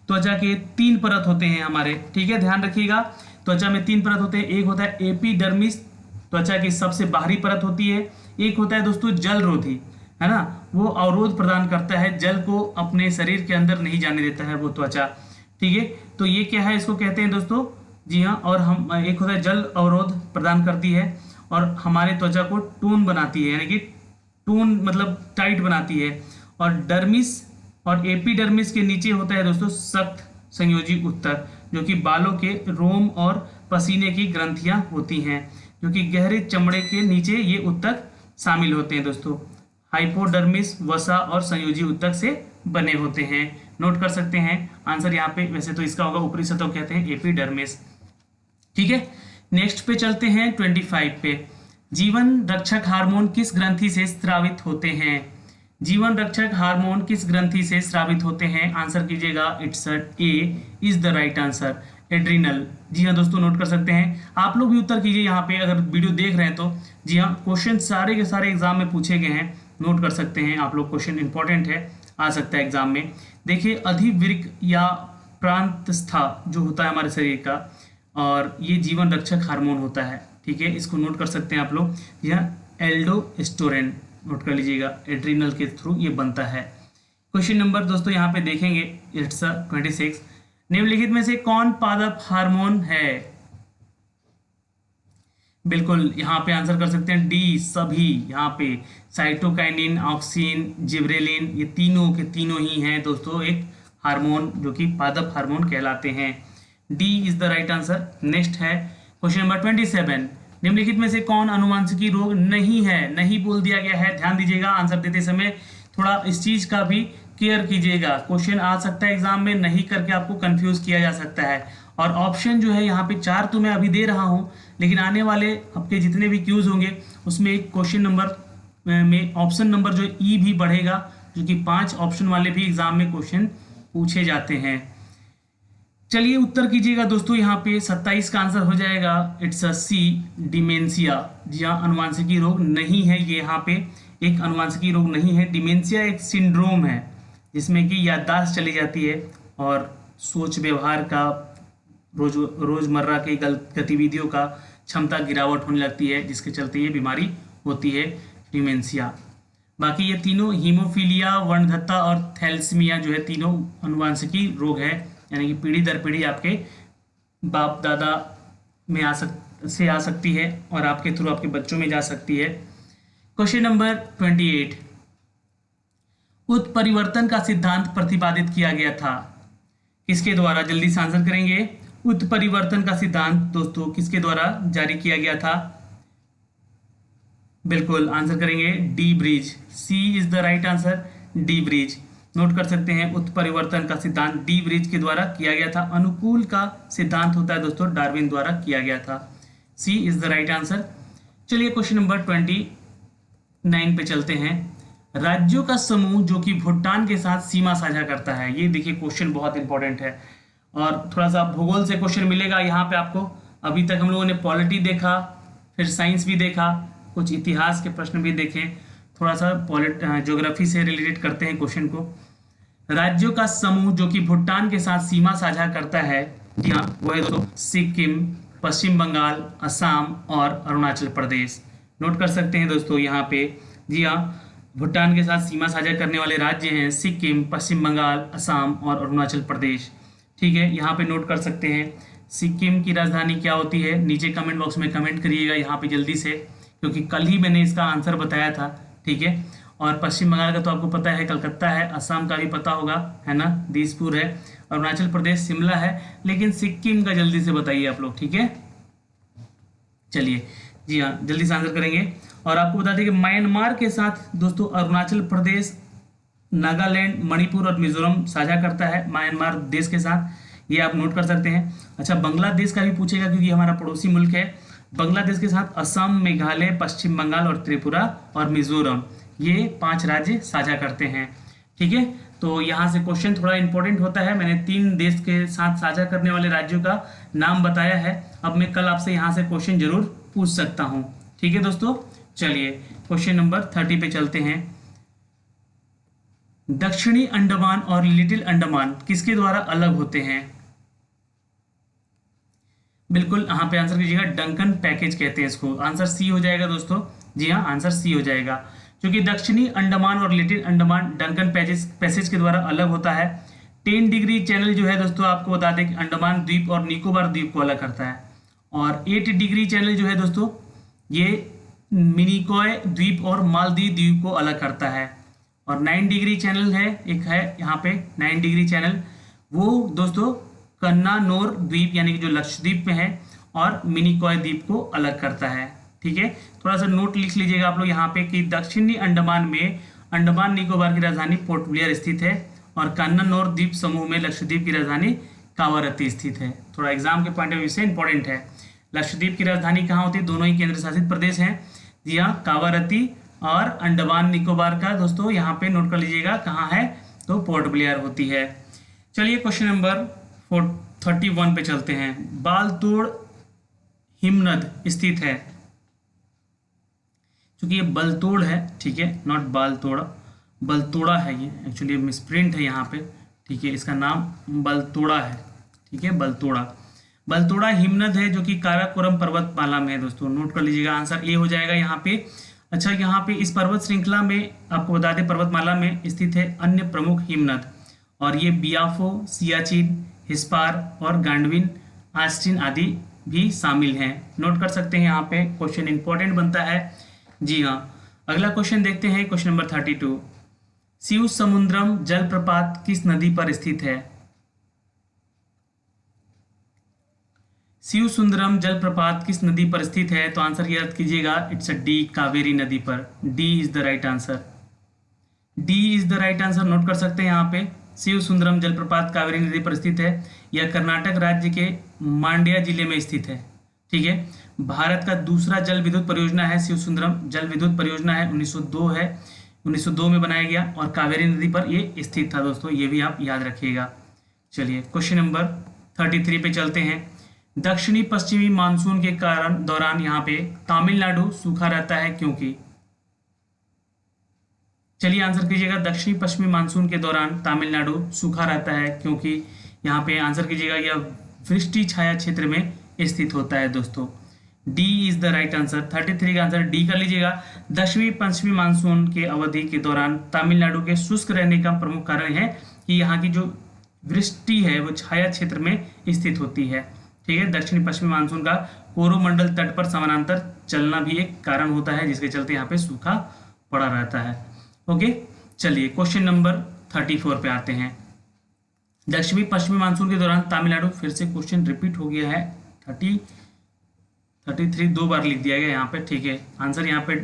त्वचा के 3 परत होते हैं हमारे। ठीक है, ध्यान रखिएगा, त्वचा में 3 परत होते हैं। एक होता है एपिडर्मिस, त्वचा की सबसे बाहरी परत होती है। एक होता है दोस्तों जलरोधी, है ना, वो अवरोध प्रदान करता है, जल को अपने शरीर के अंदर नहीं जाने देता है वो त्वचा। ठीक है, तो ये क्या है, इसको कहते हैं दोस्तों, जी हाँ, और हम एक होता है जल अवरोध प्रदान करती है और हमारे त्वचा को टून बनाती है, यानी कि टून मतलब टाइट बनाती है। और डर्मिस और एपिडर्मिस के नीचे होता है दोस्तों सख्त संयोजी उत्तक, जो कि बालों के रोम और पसीने की ग्रंथियां होती हैं, जो कि गहरे चमड़े के नीचे ये उत्तक शामिल होते हैं दोस्तों। हाइपोडर्मिस वसा और संयोजी उत्तक से बने होते हैं। नोट कर सकते हैं आंसर यहाँ पे। वैसे तो इसका होगा ऊपरी सतह कहते हैं एपिडर्मिस। ठीक है, नेक्स्ट पे चलते हैं 25 पे। जीवन रक्षक हार्मोन किस ग्रंथि से स्रावित होते हैं? जीवन रक्षक हार्मोन किस ग्रंथि से स्रावित होते हैं? आंसर कीजिएगा, it's A is the right answer, adrenal. जी हाँ दोस्तों, नोट कर सकते हैं। आप लोग भी उत्तर कीजिए यहाँ पे अगर वीडियो देख रहे हैं तो। जी हाँ, क्वेश्चन सारे के सारे एग्जाम में पूछे गए हैं, नोट कर सकते हैं आप लोग। क्वेश्चन इंपॉर्टेंट है, आ सकता है एग्जाम में। देखिए, अधिवृक्क या प्रांतस्था जो होता है हमारे शरीर का, और ये जीवन रक्षक हार्मोन होता है। ठीक है, इसको नोट कर सकते हैं आप लोग। यह एल्डोस्टेरोन, नोट कर लीजिएगा, एड्रिनल के थ्रू ये बनता है। क्वेश्चन नंबर दोस्तों यहाँ पे देखेंगे, इट्स 26। निम्नलिखित में से कौन पादप हार्मोन है? बिल्कुल, यहाँ पे आंसर कर सकते हैं डी, सभी। यहाँ पे साइटोकाइनिन, ऑक्सिन, जिब्रेलिन, ये तीनों के तीनों ही हैं दोस्तों एक हार्मोन जो कि पादप हार्मोन कहलाते हैं। D is the right answer. Next है क्वेश्चन नंबर 27। निम्नलिखित में से कौन अनुवांशिकी रोग नहीं है? नहीं बोल दिया गया है, ध्यान दीजिएगा। आंसर देते समय थोड़ा इस चीज का भी केयर कीजिएगा। क्वेश्चन आ सकता है एग्जाम में, नहीं करके आपको कंफ्यूज किया जा सकता है। और ऑप्शन जो है यहाँ पे 4 तो मैं अभी दे रहा हूँ, लेकिन आने वाले आपके जितने भी क्यूज होंगे उसमें एक क्वेश्चन नंबर में ऑप्शन नंबर जो ई भी बढ़ेगा, जो कि 5 ऑप्शन वाले भी एग्जाम में क्वेश्चन पूछे जाते हैं। चलिए उत्तर कीजिएगा दोस्तों। यहाँ पे 27 का आंसर हो जाएगा, इट्स अ सी, डिमेंशिया। जी हाँ, अनुवांशिकी रोग नहीं है ये, यहाँ पे एक अनुवांशिकी रोग नहीं है। डिमेंशिया एक सिंड्रोम है जिसमें कि याददाश्त चली जाती है और सोच व्यवहार का, रोजमर्रा की गतिविधियों का क्षमता गिरावट होने लगती है, जिसके चलते ये बीमारी होती है, डिमेंशिया। बाकी ये तीनों, हीमोफीलिया, वर्णधत्ता और थैलेसीमिया जो है, तीनों अनुवांशिकी रोग है, यानी कि पीढ़ी दर पीढ़ी आपके बाप दादा में आ सकती है और आपके थ्रू आपके बच्चों में जा सकती है। Question number 28। उत्परिवर्तन का सिद्धांत प्रतिपादित किया गया था किसके द्वारा? जल्दी से आंसर करेंगे। उत्परिवर्तन का सिद्धांत दोस्तों किसके द्वारा जारी किया गया था? बिल्कुल, आंसर करेंगे D bridge. C is the right answer, D bridge. Note कर सकते हैं, उत्परिवर्तन का सिद्धांत डी ब्रिज के द्वारा किया गया था। अनुकूल का सिद्धांत होता है दोस्तों डार्विन द्वारा किया गया था। सी इज द राइट आंसर। चलिए क्वेश्चन नंबर 29 पे चलते हैं। राज्यों का समूह जो कि भूटान के साथ सीमा साझा करता है। ये देखिए क्वेश्चन बहुत इंपॉर्टेंट है और थोड़ा सा भूगोल से क्वेश्चन मिलेगा यहाँ पे आपको। अभी तक हम लोगों ने पॉलिटी देखा, फिर साइंस भी देखा, कुछ इतिहास के प्रश्न भी देखे, थोड़ा सा ज्योग्राफी से रिलेटेड करते हैं क्वेश्चन को। राज्यों का समूह जो कि भूटान के साथ सीमा साझा करता है, जी हाँ, वो है दोस्तों सिक्किम, पश्चिम बंगाल, असम और अरुणाचल प्रदेश। नोट कर सकते हैं दोस्तों यहाँ पे। जी हाँ, भूटान के साथ सीमा साझा करने वाले राज्य हैं सिक्किम, पश्चिम बंगाल, असम और अरुणाचल प्रदेश। ठीक है, यहाँ पे नोट कर सकते हैं। सिक्किम की राजधानी क्या होती है, नीचे कमेंट बॉक्स में कमेंट करिएगा यहाँ पे जल्दी से, क्योंकि कल ही मैंने इसका आंसर बताया था। ठीक है, और पश्चिम बंगाल का तो आपको पता है कलकत्ता है, असम का भी पता होगा, है ना, दिसपुर है, अरुणाचल प्रदेश शिमला है, लेकिन सिक्किम का जल्दी से बताइए आप लोग। ठीक है, चलिए, जी हाँ, जल्दी से आंसर करेंगे। और आपको बता दें कि म्यांमार के साथ दोस्तों अरुणाचल प्रदेश, नागालैंड, मणिपुर और मिजोरम साझा करता है म्यांमार देश के साथ, ये आप नोट कर सकते हैं। अच्छा, बांग्लादेश का भी पूछेगा क्योंकि हमारा पड़ोसी मुल्क है। बांग्लादेश के साथ असम, मेघालय, पश्चिम बंगाल और त्रिपुरा और मिजोरम, ये 5 राज्य साझा करते हैं। ठीक है, तो यहाँ से क्वेश्चन थोड़ा इंपॉर्टेंट होता है। मैंने 3 देश के साथ साझा करने वाले राज्यों का नाम बताया है। अब मैं कल आपसे यहाँ से क्वेश्चन जरूर पूछ सकता हूँ। ठीक है दोस्तों, चलिए क्वेश्चन नंबर 30 पे चलते हैं। दक्षिणी अंडमान और लिटिल अंडमान किसके द्वारा अलग होते हैं? बिल्कुल यहाँ पे आंसर कीजिएगा, डंकन पैकेज कहते हैं इसको। आंसर सी हो जाएगा दोस्तों। जी हाँ, आंसर सी हो जाएगा, क्योंकि दक्षिणी अंडमान और लिटिल अंडमान डंकन पैसेज के द्वारा अलग होता है। 10 डिग्री चैनल जो है दोस्तों, आपको बता दें कि अंडमान द्वीप और निकोबार द्वीप को अलग करता है। और 8 डिग्री चैनल जो है दोस्तों, ये मिनिकॉय द्वीप और मालदीव द्वीप को अलग करता है। और 9 डिग्री चैनल है, एक है यहाँ पे 9 डिग्री चैनल, वो दोस्तों कन्नानोर द्वीप यानी कि जो लक्षद्वीप में है और मिनिकॉय द्वीप को अलग करता है। ठीक है, थोड़ा सा नोट लिख लीजिएगा आप लोग यहाँ पे कि दक्षिणी अंडमान में अंडमान निकोबार की राजधानी पोर्ट ब्लेयर स्थित है और कन्नानोर द्वीप समूह में लक्षद्वीप की राजधानी कावारत्ती स्थित है। थोड़ा एग्जाम के पॉइंट ऑफ व्यू से इंपॉर्टेंट है। लक्षद्वीप की राजधानी कहाँ होती है? दोनों ही केंद्र शासित प्रदेश हैं। जी हाँ, कावारत्ती, और अंडमान निकोबार का दोस्तों यहाँ पे नोट कर लीजिएगा कहाँ है, तो पोर्ट ब्लेयर होती है। चलिए क्वेश्चन नंबर 31 पे चलते हैं। बालतोड़ हिमनद स्थित है, क्योंकि ये बलतोड़ है, ठीक है, नॉट बालतोड़ा, बलतोड़ा है ये, एक्चुअली मिसप्रिंट है यहाँ पे। ठीक है, इसका नाम बलतोड़ा है। ठीक है, बलतोड़ा, बलतोड़ा हिमनद है जो कि काराकोरम पर्वतमाला में है दोस्तों। नोट कर लीजिएगा, आंसर ए हो जाएगा यहाँ पे। अच्छा, यहाँ पे इस पर्वत श्रृंखला में आपको बता दें पर्वतमाला में स्थित है अन्य प्रमुख हिमनद, और ये बियाफो, सियाचिन, हिस्पार और गांडविन, आस्टिन आदि भी शामिल हैं। नोट कर सकते हैं, यहाँ पे क्वेश्चन इंपॉर्टेंट बनता है। जी हाँ, अगला क्वेश्चन देखते हैं, क्वेश्चन नंबर 32। शिव समुद्रम जलप्रपात किस नदी पर स्थित है? शिव सुंदरम जलप्रपात किस नदी पर स्थित है? तो आंसर याद कीजिएगा, इट्स अ डी, कावेरी नदी पर। D is the right answer. D is the right answer, note कर सकते हैं यहाँ पे। शिव सुंदरम जलप्रपात कावेरी नदी पर स्थित है। यह कर्नाटक राज्य के मांड्या जिले में स्थित है। ठीक है, भारत का दूसरा जल विद्युत परियोजना है शिव सुंदरम जल विद्युत परियोजना है, 1902 है, 1902 में बनाया गया और कावेरी नदी पर ये स्थित था दोस्तों, ये भी आप याद रखिएगा। चलिए क्वेश्चन नंबर 33 पे चलते हैं। दक्षिणी पश्चिमी मानसून के कारण दौरान यहाँ पे तमिलनाडु सूखा रहता है क्योंकि? चलिए आंसर कीजिएगा, दक्षिणी पश्चिमी मानसून के दौरान तमिलनाडु सूखा रहता है क्योंकि यहाँ पे आंसर कीजिएगा, यह वृष्टि छाया क्षेत्र में स्थित होता है दोस्तों। D is the right answer. 33 का आंसर डी कर लीजिएगा। दक्षिणी पश्चिमी मानसून के अवधि के दौरान तमिलनाडु के शुष्क रहने का प्रमुख कारण है कि यहाँ की जो वृष्टि है वो छाया क्षेत्र में स्थित होती है। ठीक है, दक्षिणी पश्चिमी मानसून का कोरोमंडल तट पर समानांतर चलना भी एक कारण होता है, जिसके चलते यहाँ पे सूखा पड़ा रहता है। ओके, चलिए क्वेश्चन नंबर 34 पे आते हैं। दक्षिणी पश्चिमी मानसून के दौरान तमिलनाडु, फिर से क्वेश्चन रिपीट हो गया है, 33 दो बार लिख दिया गया यहाँ पे। ठीक है, आंसर यहाँ पे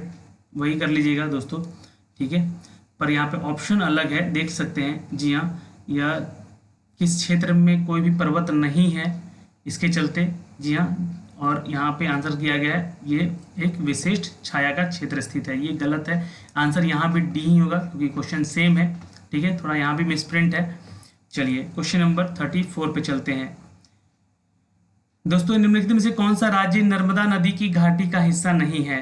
वही कर लीजिएगा दोस्तों। ठीक है, पर यहाँ पे ऑप्शन अलग है, देख सकते हैं। जी हाँ, यह किस क्षेत्र में कोई भी पर्वत नहीं है, इसके चलते। जी हाँ, और यहाँ पे आंसर किया गया है ये एक विशिष्ट छाया का क्षेत्र स्थित है, ये गलत है। आंसर यहाँ पे डी ही होगा क्योंकि क्वेश्चन सेम है। ठीक है, थोड़ा यहाँ भी मिसप्रिंट है। चलिए क्वेश्चन नंबर 34 पे चलते हैं दोस्तों। निम्नलिखित में से कौन सा राज्य नर्मदा नदी की घाटी का हिस्सा नहीं है?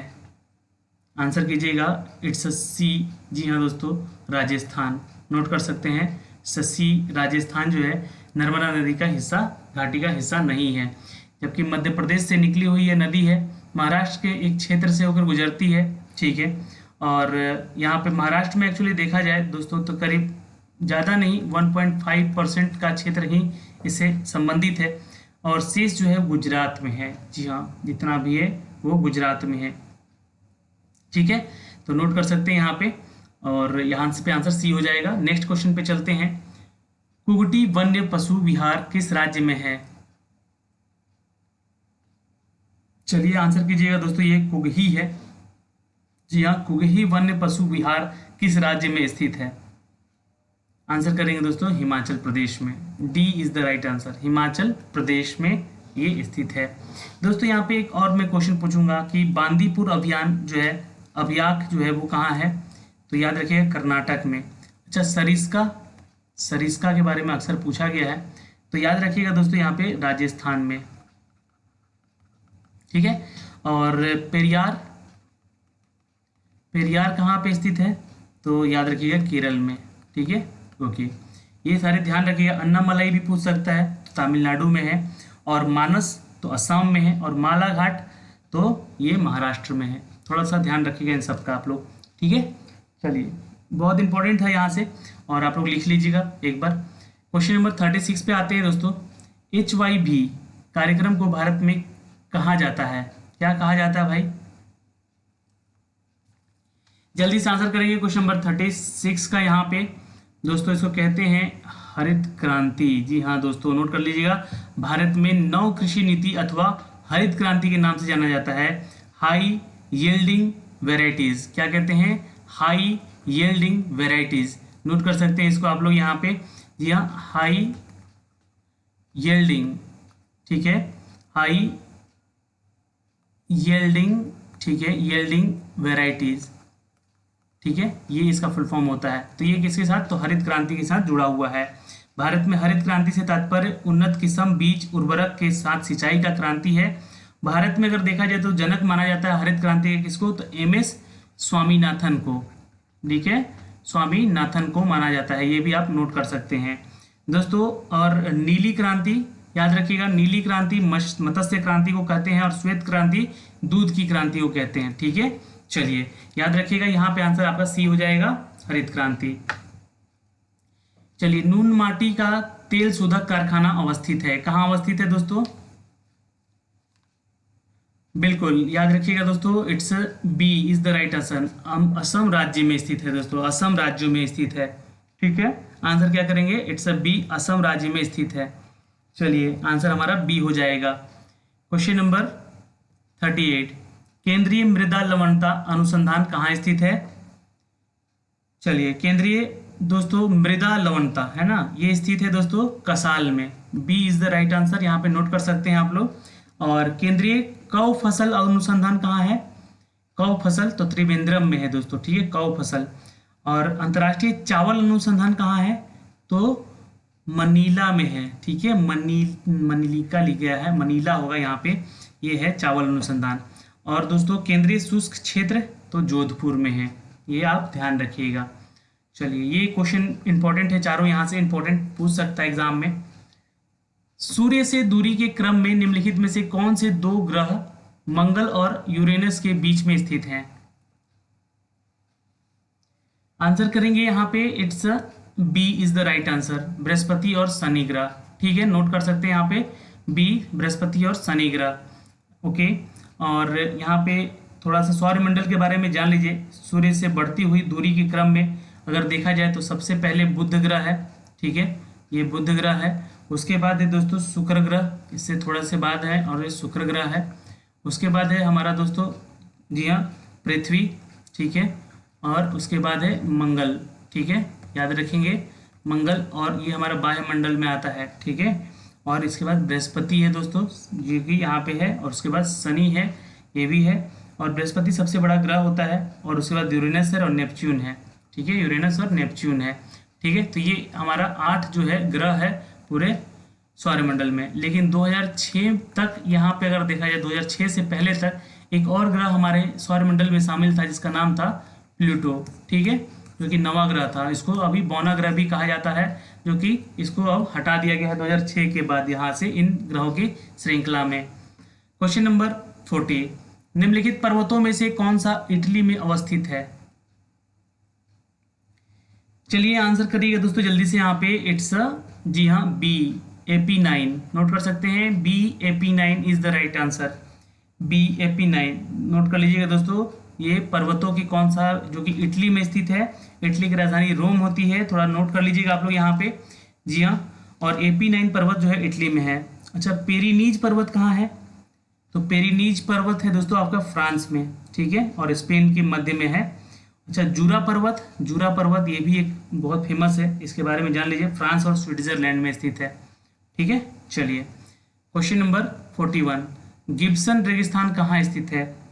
आंसर कीजिएगा, इट्स सी। जी हाँ दोस्तों, राजस्थान। नोट कर सकते हैं, सी, राजस्थान जो है नर्मदा नदी का हिस्सा, घाटी का हिस्सा नहीं है। जबकि मध्य प्रदेश से निकली हुई ये नदी है, महाराष्ट्र के एक क्षेत्र से होकर गुजरती है। ठीक है, और यहाँ पे महाराष्ट्र में एक्चुअली देखा जाए दोस्तों तो करीब ज़्यादा नहीं 1.5% का क्षेत्र ही इससे संबंधित है, और शेष जो है गुजरात में है। जी हाँ, जितना भी है वो गुजरात में है। ठीक है, तो नोट कर सकते हैं यहाँ पे, और यहाँ पे आंसर सी हो जाएगा। नेक्स्ट क्वेश्चन पे चलते हैं। कुगटी वन्य पशु विहार किस राज्य में है? चलिए आंसर कीजिएगा दोस्तों, ये कुगही है। जी हाँ, कुगही वन्य पशु विहार किस राज्य में स्थित है? आंसर करेंगे दोस्तों हिमाचल प्रदेश में। D is the right answer, Himachal Pradesh में ये स्थित है। दोस्तों यहाँ पे एक और मैं क्वेश्चन पूछूंगा कि बांदीपुर अभियान जो है, अभियान जो है वो कहाँ है? तो याद रखिएगा कर्नाटक में। अच्छा, सरिस्का के बारे में अक्सर पूछा गया है, तो याद रखिएगा दोस्तों यहाँ पे राजस्थान में। ठीक है, और पेरियार कहाँ पे स्थित है? तो याद रखिएगा केरल में। ठीक है, ओके, ये सारे ध्यान रखिएगा। अन्नामलाई भी पूछ सकता है, तो तमिलनाडु में है, और मानस तो असम में है, और मालाघाट तो ये महाराष्ट्र में है। थोड़ा सा ध्यान रखिएगा इन सब का आप लोग। ठीक है, चलिए, बहुत इंपॉर्टेंट है यहाँ से, और आप लोग लिख लीजिएगा एक बार। क्वेश्चन नंबर 36 पे आते हैं दोस्तों। HYV कार्यक्रम को भारत में कहा जाता है? क्या कहा जाता है भाई? जल्दी से आंसर करेंगे क्वेश्चन नंबर 36 का। यहाँ पे दोस्तों इसको कहते हैं हरित क्रांति। जी हाँ दोस्तों, नोट कर लीजिएगा। भारत में नव कृषि नीति अथवा हरित क्रांति के नाम से जाना जाता है। हाई यील्डिंग वेराइटीज, क्या कहते हैं? High yielding varieties. नोट कर सकते हैं इसको आप लोग यहाँ पे। जी हाँ, हाई यील्डिंग। ठीक है, हाई यील्डिंग। ठीक है, यील्डिंग वेराइटीज। ठीक है, ये इसका फुल फॉर्म होता है। तो ये किसके साथ? तो हरित क्रांति के साथ जुड़ा हुआ है। भारत में हरित क्रांति से तात्पर्य उन्नत किस्म बीज उर्वरक के साथ सिंचाई का क्रांति है। भारत में अगर देखा जाए तो जनक माना जाता है हरित क्रांति के किसको? तो MS स्वामीनाथन को। ठीक है, स्वामीनाथन को माना जाता है, ये भी आप नोट कर सकते हैं दोस्तों। और नीली क्रांति याद रखिएगा, नीली क्रांति मत्स्य क्रांति को कहते हैं, और श्वेत क्रांति दूध की क्रांति को कहते हैं। ठीक है, चलिए याद रखिएगा, यहाँ पे आंसर आपका सी हो जाएगा, हरित क्रांति। चलिए, नून माटी का तेल शोधक कारखाना अवस्थित है, कहाँ अवस्थित है दोस्तों? बिल्कुल याद रखिएगा दोस्तों, it's B is the right answer. Assam राज्य में स्थित है दोस्तों, असम राज्य में स्थित है। ठीक है, आंसर क्या करेंगे? इट्स बी, असम राज्य में स्थित है। चलिए आंसर हमारा बी हो जाएगा। क्वेश्चन नंबर 38, केंद्रीय मृदा लवणता अनुसंधान कहाँ स्थित है? चलिए, केंद्रीय दोस्तों मृदा लवणता है ना, ये स्थित है दोस्तों कसाल में। B is the right answer, यहाँ पे नोट कर सकते हैं आप लोग। और केंद्रीय कौ फसल अनुसंधान कहाँ है? कौ फसल तो त्रिवेंद्रम में है दोस्तों। ठीक है, कौ फसल। और अंतर्राष्ट्रीय चावल अनुसंधान कहाँ है? तो मनीला में है। ठीक है, मनीलिका लिख गया है, मनीला होगा यहाँ पे, ये है चावल अनुसंधान। और दोस्तों केंद्रीय शुष्क क्षेत्र तो जोधपुर में है, ये आप ध्यान रखिएगा। चलिए, ये क्वेश्चन इंपॉर्टेंट है, चारों यहाँ से इंपॉर्टेंट पूछ सकता है एग्जाम में। सूर्य से दूरी के क्रम में निम्नलिखित में से कौन से दो ग्रह मंगल और यूरेनस के बीच में स्थित हैं? आंसर करेंगे यहाँ पे, it's B is the right answer, बृहस्पति और शनि ग्रह। ठीक है, नोट कर सकते हैं यहाँ पे बी, बृहस्पति और शनि ग्रह। ओके, और यहाँ पे थोड़ा सा सौरमंडल के बारे में जान लीजिए। सूर्य से बढ़ती हुई दूरी के क्रम में अगर देखा जाए तो सबसे पहले बुध ग्रह है। ठीक है, ये बुध ग्रह है। उसके बाद है दोस्तों शुक्र ग्रह, इससे थोड़ा से बाद है, और ये शुक्र ग्रह है। उसके बाद है हमारा दोस्तों, जी हाँ, पृथ्वी। ठीक है, और उसके बाद है मंगल। ठीक है, याद रखेंगे मंगल, और ये हमारा वायुमंडल में आता है। ठीक है, और इसके बाद बृहस्पति है दोस्तों, ये भी यहाँ पे है, और उसके बाद शनि है, ये भी है, और बृहस्पति सबसे बड़ा ग्रह होता है। और उसके बाद यूरेनस है और नेपच्यून है। ठीक है, यूरेनस और नेपच्यून है। ठीक है, तो ये हमारा 8 जो है ग्रह है पूरे सौरमंडल में। लेकिन 2006 तक यहाँ पे अगर देखा जाए, 2006 से पहले तक एक और ग्रह हमारे सौरमंडल में शामिल था, जिसका नाम था प्लूटो। ठीक है, जो कि नवा ग्रह था, इसको अभी बौना ग्रह भी कहा जाता है, जो कि इसको अब हटा दिया गया है 2006 के बाद यहाँ से इन ग्रहों की श्रृंखला में। क्वेश्चन नंबर 40, निम्नलिखित पर्वतों में से कौन सा इटली में अवस्थित है? चलिए आंसर करिएगा दोस्तों जल्दी से यहाँ पे, इट्स जी हाँ बी, AP9 नोट कर सकते हैं, BAP9 is the right answer. BAP9 note कर लीजिएगा दोस्तों। ये पर्वतों की कौन सा, जो कि इटली में स्थित है, इटली की राजधानी रोम होती है, थोड़ा नोट कर लीजिएगा आप लोग यहाँ पे। जी हाँ, और AP9 पर्वत जो है इटली में है। अच्छा, पेरिनीज पर्वत कहाँ है? तो पेरिनीज पर्वत है दोस्तों आपका फ्रांस में, ठीक है, और स्पेन के मध्य में है। अच्छा, जूरा पर्वत, जूरा पर्वत ये भी एक बहुत फेमस है, इसके बारे में जान लीजिए, फ्रांस और स्विट्जरलैंड में स्थित है। ठीक है, चलिए क्वेश्चन नंबर 41, गिब्सन रेगिस्तान कहाँ स्थित है?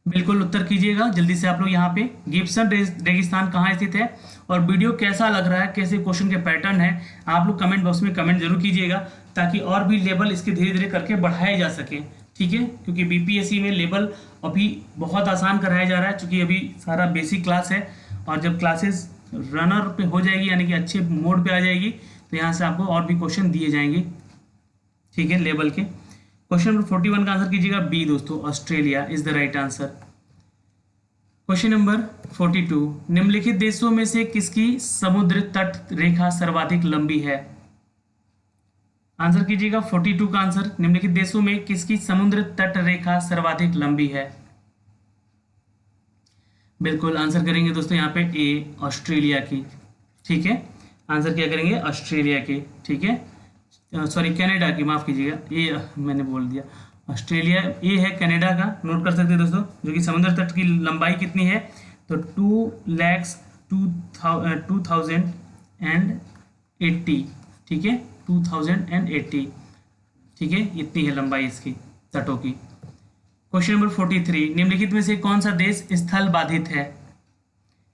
बिल्कुल उत्तर कीजिएगा जल्दी से आप लोग यहाँ पे, गिब्सन रेगिस्तान कहाँ स्थित है। और वीडियो कैसा लग रहा है, कैसे क्वेश्चन के पैटर्न है, आप लोग कमेंट बॉक्स में कमेंट जरूर कीजिएगा, ताकि और भी लेवल इसके धीरे धीरे करके बढ़ाए जा सके। ठीक है, क्योंकि बीपीएससी में लेवल अभी बहुत आसान कराया जा रहा है, क्योंकि अभी सारा बेसिक क्लास है, और जब क्लासेस रनर पे हो जाएगी, यानी कि अच्छे मोड पे आ जाएगी, तो यहाँ से आपको और भी क्वेश्चन दिए जाएंगे। ठीक है, लेवल के। क्वेश्चन नंबर 41 का आंसर कीजिएगा बी दोस्तों, Australia is the right answer. Question number 42, निम्नलिखित देशों में से किसकी समुद्र तट रेखा सर्वाधिक लंबी है? आंसर कीजिएगा 42 का आंसर, निम्नलिखित देशों में किसकी समुद्र तट रेखा सर्वाधिक लंबी है? बिल्कुल आंसर करेंगे दोस्तों यहाँ पे ए, ऑस्ट्रेलिया की। ठीक है, आंसर क्या करेंगे? ऑस्ट्रेलिया की। ठीक है, सॉरी कनाडा की, माफ कीजिएगा, ये मैंने बोल दिया, ऑस्ट्रेलिया ए है, कनाडा का नोट कर सकते हैं दोस्तों। जो कि समुद्र तट की लंबाई कितनी है? तो 2,02,080। ठीक है, 2080। ठीक है, इतनी है लंबाई इसकी तटों की। क्वेश्चन नंबर 43, निम्नलिखित में से कौन सा देश स्थल बाधित है?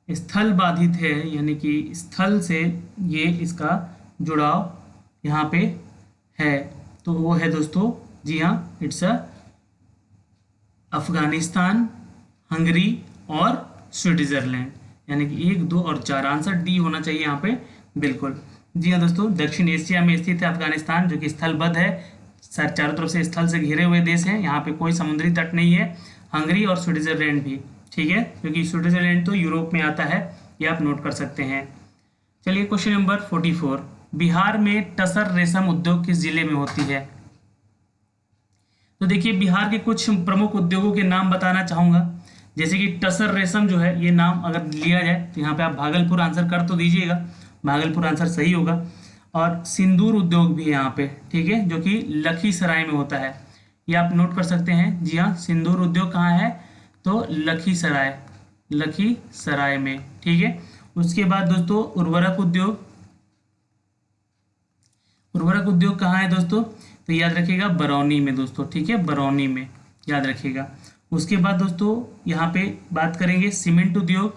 स्थल बाधित है यानी कि स्थल से ये इसका जुड़ाव यहाँ पे है, तो वो है दोस्तों, जी हाँ, इट्स अफगानिस्तान, हंगरी और स्विट्जरलैंड, यानी कि 1, 2 और 4, आंसर डी होना चाहिए यहाँ पे। बिल्कुल, जी हाँ दोस्तों, दक्षिण एशिया में स्थित है अफगानिस्तान, जो कि स्थलबद्ध है, चारों तरफ से स्थल से घिरे हुए देश हैं, यहाँ पे कोई समुद्री तट नहीं है। हंगरी और स्विट्जरलैंड भी, ठीक है, क्योंकि स्विट्जरलैंड तो यूरोप में आता है, ये आप नोट कर सकते हैं। चलिए क्वेश्चन नंबर 44, बिहार में टसर रेशम उद्योग किस जिले में होती है? तो देखिए, बिहार के कुछ प्रमुख उद्योगों के नाम बताना चाहूंगा, जैसे कि टसर रेशम जो है, ये नाम अगर लिया जाए तो यहाँ पे आप भागलपुर आंसर कर तो दीजिएगा, भागलपुर आंसर सही होगा। और सिंदूर उद्योग भी है यहाँ पे, ठीक है, जो कि लखीसराय में होता है, ये आप नोट कर सकते हैं। जी हाँ, सिंदूर उद्योग कहाँ है? तो लखीसराय, लखीसराय में। ठीक है, उसके बाद दोस्तों उर्वरक उद्योग, उर्वरक उद्योग कहाँ है दोस्तों? तो याद रखिएगा बरौनी में दोस्तों, ठीक है, बरौनी में याद रखिएगा। उसके बाद दोस्तों यहाँ पे बात करेंगे सीमेंट उद्योग,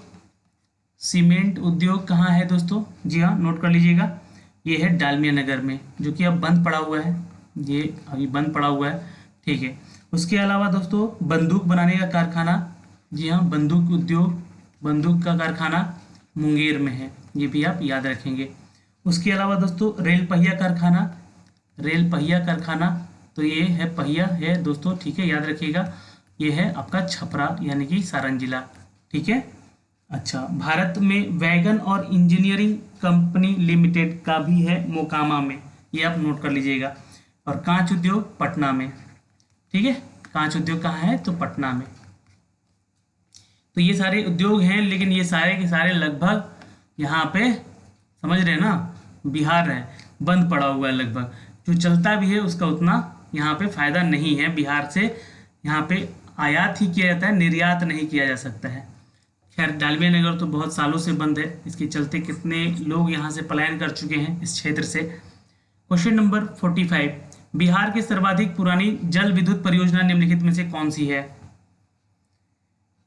सीमेंट उद्योग कहाँ है दोस्तों? जी हाँ, नोट कर लीजिएगा, ये है डालमिया नगर में, जो कि अब बंद पड़ा हुआ है, ये अभी बंद पड़ा हुआ है। ठीक है, उसके अलावा दोस्तों बंदूक बनाने का कारखाना, जी हाँ, बंदूक उद्योग, बंदूक का कारखाना मुंगेर में है, ये भी आप याद रखेंगे। उसके अलावा दोस्तों रेल पहिया कारखाना, रेल पहिया कारखाना, तो ये है पहिया है दोस्तों, ठीक है, याद रखिएगा, ये है आपका छपरा यानी कि सारण जिला। ठीक है, अच्छा, भारत में वैगन और इंजीनियरिंग कंपनी लिमिटेड का भी है मोकामा में, ये आप नोट कर लीजिएगा। और कांच उद्योग पटना में, ठीक है, कांच उद्योग कहाँ है? तो पटना में। तो ये सारे उद्योग हैं, लेकिन ये सारे के सारे लगभग यहाँ पे, समझ रहे हैं ना, बिहार है, बंद पड़ा हुआ है लगभग, जो चलता भी है उसका उतना यहाँ पे फायदा नहीं है। बिहार से यहाँ पे आयात ही किया जाता है, निर्यात नहीं किया जा सकता है। खैर, डालमिया नगर तो बहुत सालों से बंद है, इसके चलते कितने लोग यहाँ से पलायन कर चुके हैं इस क्षेत्र से। क्वेश्चन नंबर 45, बिहार की सर्वाधिक पुरानी जल विद्युत परियोजना निम्नलिखित में से कौन सी है?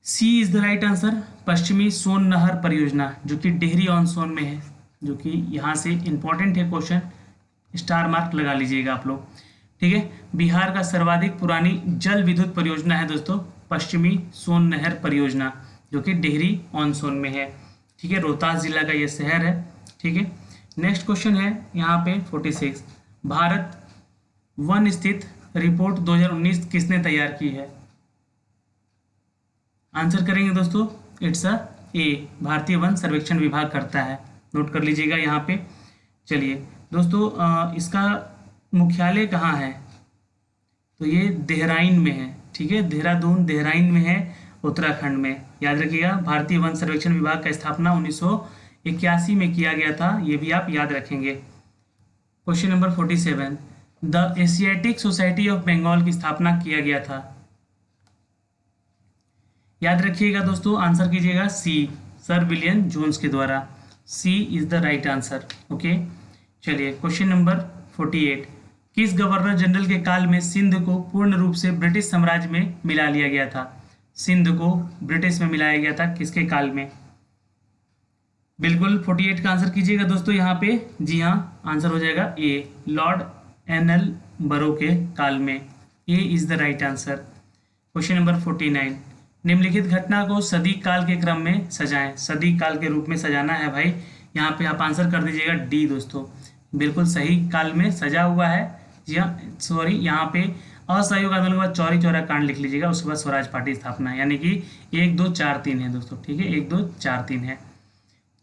C is the right answer, पश्चिमी सोन नहर परियोजना, जो कि डेहरी ऑन सोन में है, जो कि यहाँ से इंपॉर्टेंट है क्वेश्चन, स्टार मार्क लगा लीजिएगा आप लोग। ठीक है, बिहार का सर्वाधिक पुरानी जल विद्युत परियोजना है दोस्तों पश्चिमी सोन नहर परियोजना, जो कि डेहरी ऑन सोन में है। ठीक है, रोहतास जिला का ये शहर है। ठीक है, नेक्स्ट क्वेश्चन है यहाँ पे 46, भारत वन स्थित रिपोर्ट 2019 किसने तैयार की है? आंसर करेंगे दोस्तों, इट्स ए, भारतीय वन सर्वेक्षण विभाग करता है, नोट कर लीजिएगा यहाँ पे। चलिए दोस्तों इसका मुख्यालय कहाँ है? तो ये देहराइन में है, ठीक है, देहरादून देहराइन में है, उत्तराखंड में। याद रखिएगा, भारतीय वन सर्वेक्षण विभाग का स्थापना 1981 में किया गया था, ये भी आप याद रखेंगे। Question number 47, the Asiatic Society of Bengal की स्थापना किया गया था। याद रखिएगा दोस्तों, आंसर कीजिएगा सी, सर विलियम जोन्स के द्वारा। C is the right answer. Okay, चलिए क्वेश्चन नंबर 48, किस गवर्नर जनरल के काल में सिंध को पूर्ण रूप से ब्रिटिश साम्राज्य में मिला लिया गया था? सिंध को ब्रिटिश में मिलाया गया था किसके काल में? बिल्कुल 48 का आंसर कीजिएगा दोस्तों यहाँ पे। जी हाँ, आंसर हो जाएगा ए, लॉर्ड एनएल बरो के काल में। A is the right answer. Question number 49, निम्नलिखित घटना को सदी काल के क्रम में सजाएं। सदी काल के रूप में सजाना है भाई, यहाँ पे आप आंसर कर दीजिएगा डी दोस्तों, बिल्कुल सही काल में सजा हुआ है। जी हाँ, सॉरी, यहाँ पे असहयोग आंदोलन के बाद चौरी चौरा कांड लिख लीजिएगा, उसके बाद स्वराज पार्टी स्थापना, यानी कि 1 2 4 3 है दोस्तों, ठीक है, 1 2 4 3 है।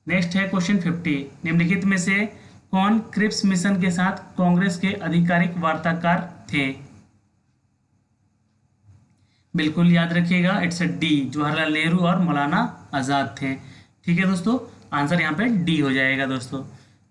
नेक्स्ट है क्वेश्चन 50, निम्नलिखित में से कौन क्रिप्स मिशन के साथ कांग्रेस के आधिकारिक वार्ताकार थे? बिल्कुल याद रखिएगा, इट्स डी, जवाहरलाल नेहरू और मौलाना आज़ाद थे। ठीक है दोस्तों, आंसर यहाँ पे डी हो जाएगा दोस्तों।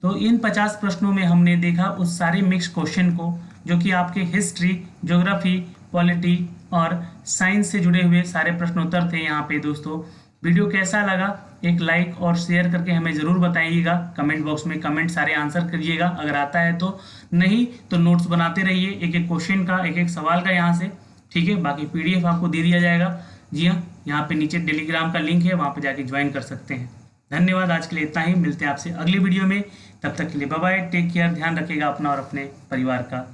तो इन 50 प्रश्नों में हमने देखा उस सारे मिक्स क्वेश्चन को जो कि आपके हिस्ट्री, ज्योग्राफी, पॉलिटी और साइंस से जुड़े हुए सारे प्रश्नोत्तर थे यहाँ पे दोस्तों। वीडियो कैसा लगा एक लाइक और शेयर करके हमें ज़रूर बताइएगा, कमेंट बॉक्स में कमेंट सारे आंसर करिएगा, अगर आता है तो, नहीं तो नोट्स बनाते रहिए एक एक क्वेश्चन का, एक एक सवाल का यहाँ से, ठीक है। बाकी PDF आपको दे दिया जाएगा। जी हाँ, यहाँ पे नीचे टेलीग्राम का लिंक है, वहाँ पे जाके ज्वाइन कर सकते हैं। धन्यवाद, आज के लिए इतना ही, मिलते हैं आपसे अगली वीडियो में, तब तक के लिए बाय बाय, टेक केयर, ध्यान रखिएगा अपना और अपने परिवार का।